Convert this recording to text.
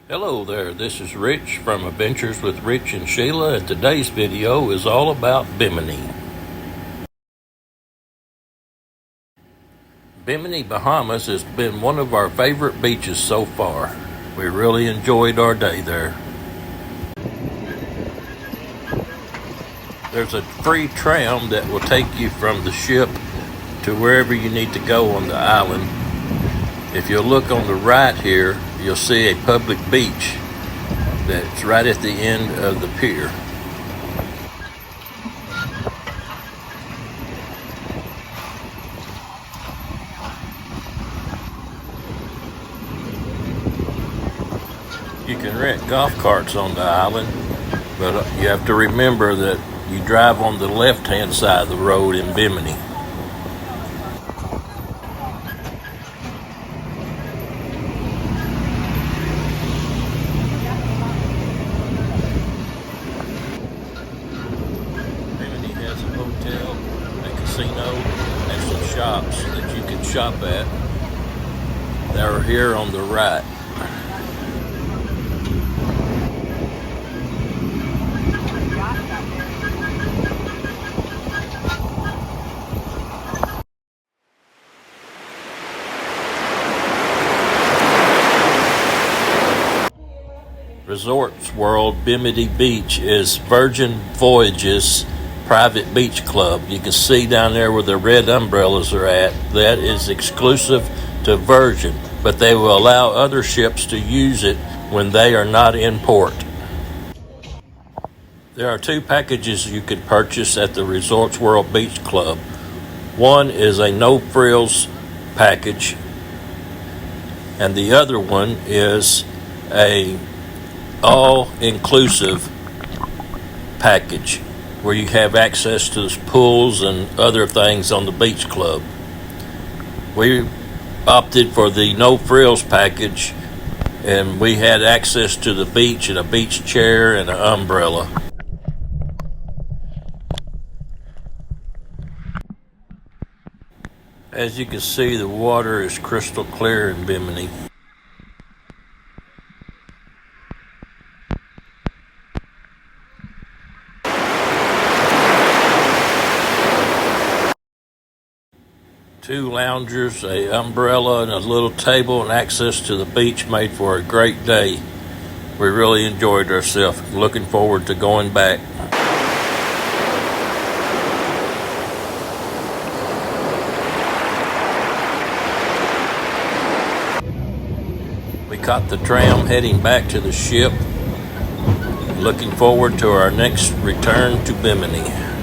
Hello there, this is Rich from Adventures with Rich and Sheila, and today's video is all about Bimini. Bimini, Bahamas has been one of our favorite beaches so far. We really enjoyed our day there. There's a free tram that will take you from the ship to wherever you need to go on the island. If you look on the right here, you'll see a public beach that's right at the end of the pier. You can rent golf carts on the island, but you have to remember that you drive on the left-hand side of the road in Bimini. Bimini has a hotel, a casino, and some shops that you can shop at. They're here on the right. Resorts World Bimini Beach is Virgin Voyages private beach club. You can see down there where the red umbrellas are at. That is exclusive to Virgin, but they will allow other ships to use it when they are not in port. There are two packages you could purchase at the Resorts World Beach Club. One is a no-frills package, and the other one is a all-inclusive package where you have access to the pools and other things on the beach club. We opted for the no-frills package, and we had access to the beach and a beach chair and an umbrella. As you can see, the water is crystal clear in Bimini. Two loungers, a umbrella, and a little table, and access to the beach made for a great day. We really enjoyed ourselves. Looking forward to going back. We caught the tram heading back to the ship. Looking forward to our next return to Bimini.